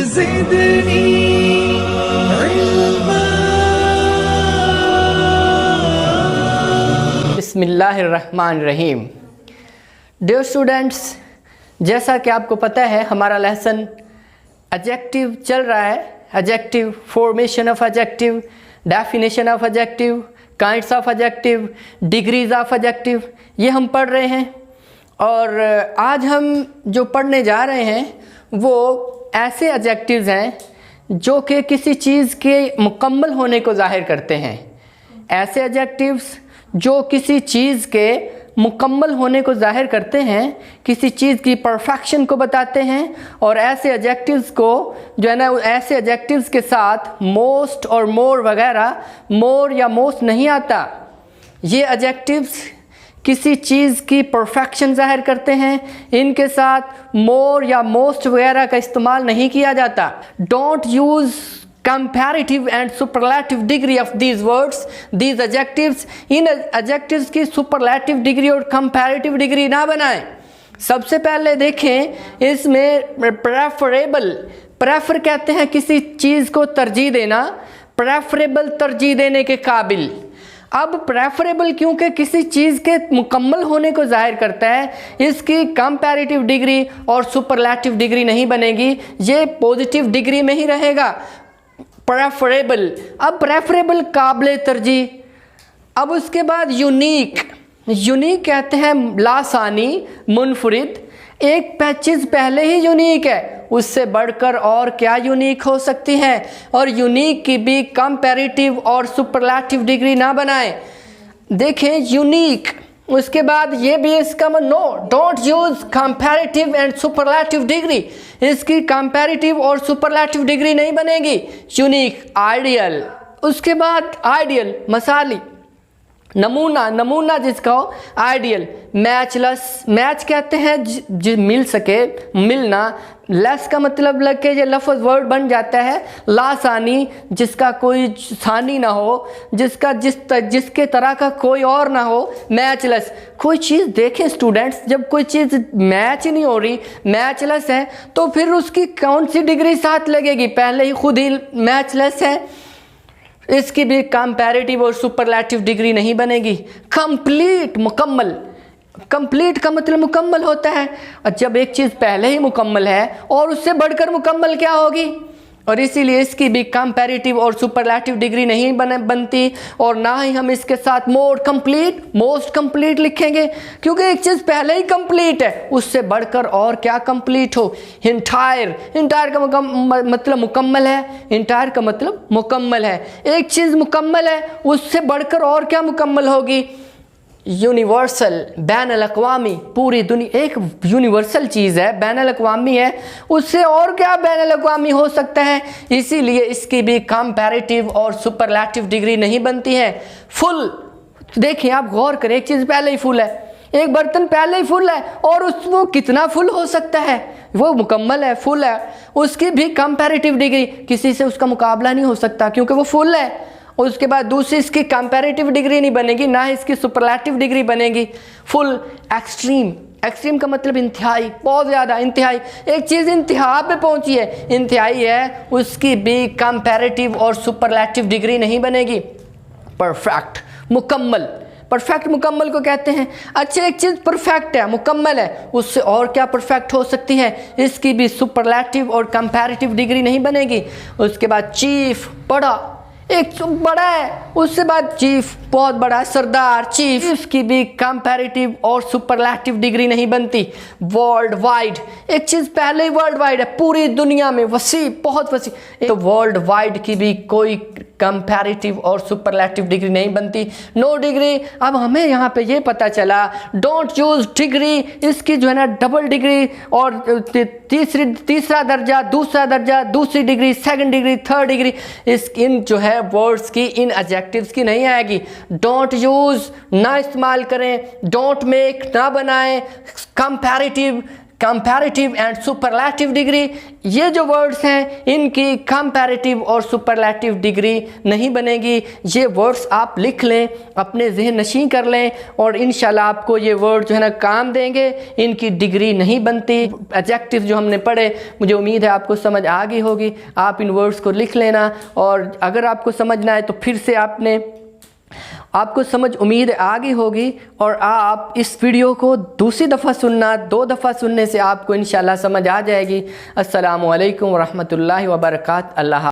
ज़िदनी इल्मा। बिस्मिल्लाहिर्रहमानिर्रहीम। Dear students, जैसा कि आपको पता है हमारा लेसन एडजेक्टिव चल रहा है। Adjective, formation of adjective, definition of adjective, kinds of adjective, degrees of adjective, ये हम पढ़ रहे हैं। और आज हम जो पढ़ने जा रहे हैं वो ऐसे एडजेक्टिव्स हैं जो कि किसी चीज़ के मुकम्मल होने को ज़ाहिर करते हैं। ऐसे एडजेक्टिव्स जो किसी चीज़ के मुकम्मल होने को ज़ाहिर करते हैं, किसी चीज़ की परफेक्शन को बताते हैं। और ऐसे एडजेक्टिव्स को जो है ना, ऐसे एडजेक्टिव्स के साथ मोस्ट और मोर वगैरह, मोर या मोस्ट नहीं आता। ये एडजेक्टिव्स किसी चीज़ की परफेक्शन ज़ाहिर करते हैं, इनके साथ मोर या मोस्ट वगैरह का इस्तेमाल नहीं किया जाता। Don't use comparative and superlative degree of these words, these adjectives। In adjectives की superlative degree और comparative degree ना बनाएं। सबसे पहले देखें इसमें preferable, prefer कहते हैं किसी चीज़ को तरजीह देना, preferable तरजीह देने के काबिल। अब प्रेफरेबल क्योंकि किसी चीज़ के मुकम्मल होने को ज़ाहिर करता है, इसकी कंपैरेटिव डिग्री और सुपरलैटिव डिग्री नहीं बनेगी, ये पॉजिटिव डिग्री में ही रहेगा। प्रेफरेबल, अब प्रेफरेबल काबिल तरजीह। अब उसके बाद यूनिक, यूनिक कहते हैं लासानी, मुनफरिद। एक चीज़ पहले ही यूनिक है, उससे बढ़कर और क्या यूनिक हो सकती है। और यूनिक की भी कंपैरेटिव और सुपरलैटिव डिग्री ना बनाएं। देखें यूनिक, उसके बाद ये भी इसका no, don't use comparative and superlative degree, इसकी कंपैरेटिव और सुपरलैटिव डिग्री नहीं बनेगी। यूनिक, आइडियल, उसके बाद आइडियल, मसाली, नमूना, नमूना जिसका हो, आइडियल। मैचलेस, मैच कहते हैं जो मिल सके, मिलना। लेस का मतलब लग के ये लफ्ज़ वर्ड बन जाता है। लासानी, जिसका कोई सानी ना हो, जिसका जिसके तरह का कोई और ना हो। मैचलेस, कोई चीज़ देखें स्टूडेंट्स, जब कोई चीज़ मैच ही नहीं हो रही, मैचलेस है, तो फिर उसकी कौन सी डिग्री साथ लगेगी? पहले ही खुद ही मैचलेस है, इसकी भी कंपैरेटिव और सुपरलैटिव डिग्री नहीं बनेगी। कंप्लीट, मुकम्मल, कंप्लीट का मतलब मुकम्मल होता है। और जब एक चीज़ पहले ही मुकम्मल है और उससे बढ़कर मुकम्मल क्या होगी? और इसीलिए इसकी भी कंपैरेटिव और सुपरलैटिव डिग्री नहीं बनती। और ना ही हम इसके साथ मोर कंप्लीट, मोस्ट कंप्लीट लिखेंगे, क्योंकि एक चीज़ पहले ही कंप्लीट है, उससे बढ़कर और क्या कंप्लीट हो। इंटायर, इंटायर का मतलब मुकम्मल है, इंटायर का मतलब मुकम्मल है। एक चीज़ मुकम्मल है, उससे बढ़कर और क्या मुकम्मल होगी। यूनिवर्सल, बैन अल-अक़वामी, पूरी दुनिया एक यूनिवर्सल चीज़ है, बैन अल-अक़वामी है, उससे और क्या बैन अल-अक़वामी हो सकता है। इसीलिए इसकी भी कंपैरेटिव और सुपरलैटिव डिग्री नहीं बनती है। फुल, देखिए आप गौर करें, एक चीज़ पहले ही फुल है, एक बर्तन पहले ही फुल है, और वो कितना फुल हो सकता है? वो मुकम्मल है, फुल है, उसकी भी कंपैरेटिव डिग्री किसी से उसका मुकाबला नहीं हो सकता, क्योंकि वो फुल है। और उसके बाद दूसरी इसकी कंपैरेटिव डिग्री नहीं बनेगी, ना ही इसकी सुपरलैटिव डिग्री बनेगी। फुल, एक्सट्रीम, एक्सट्रीम का मतलब इंतहाई, बहुत ज़्यादा, इंतहाई। एक चीज़ इंतहा पे पहुंची है, इंतहाई है, उसकी भी कंपैरेटिव और सुपरलैटिव डिग्री नहीं बनेगी। परफेक्ट, मुकम्मल, परफेक्ट मुकम्मल को कहते हैं। अच्छा, एक चीज़ परफेक्ट है, मुकम्मल है, उससे और क्या परफेक्ट हो सकती है, इसकी भी सुपरलैटिव और कंपैरेटिव डिग्री नहीं बनेगी। उसके बाद चीफ, बड़ा, एक बड़ा है, उससे बाद चीफ, बहुत बड़ा, सरदार, चीफ, इसकी भी कंपैरेटिव और सुपरलैटिव डिग्री नहीं बनती। वर्ल्ड वाइड, एक चीज़ पहले ही वर्ल्ड वाइड है, पूरी दुनिया में वसी, बहुत वसी, तो वर्ल्ड वाइड की भी कोई कंपैरेटिव और सुपरलैटिव डिग्री नहीं बनती। No degree. अब हमें यहाँ पे ये पता चला, डोंट यूज डिग्री, इसकी जो है ना डबल डिग्री और तीसरा दर्जा, दूसरा दर्जा, दूसरी degree, second degree, third degree, इन जो है वर्ड्स की, इन एडजेक्टिव्स की नहीं आएगी। डोंट यूज ना इस्तेमाल करें, डोंट मेक ना बनाएं, comparative comparative and superlative degree, ये जो वर्ड्स हैं इनकी कंपैरेटिव और सुपरलैटिव डिग्री नहीं बनेगी। ये वर्ड्स आप लिख लें, अपने ज़हन नशीं कर लें और इंशाल्लाह आपको ये वर्ड जो है ना काम देंगे। इनकी डिग्री नहीं बनती। एडजेक्टिव जो हमने पढ़े, मुझे उम्मीद है आपको समझ आ गई होगी। आप इन वर्ड्स को लिख लेना और अगर आपको समझना है तो फिर से आपको समझ उम्मीद आ गई होगी और आप इस वीडियो को दूसरी दफ़ा सुनना, 2 दफ़ा सुनने से आपको इंशाल्लाह समझ आ जाएगी। अस्सलामु अलैकुम वरहमतुल्लाहि वबरकातुहू। अल्लाह।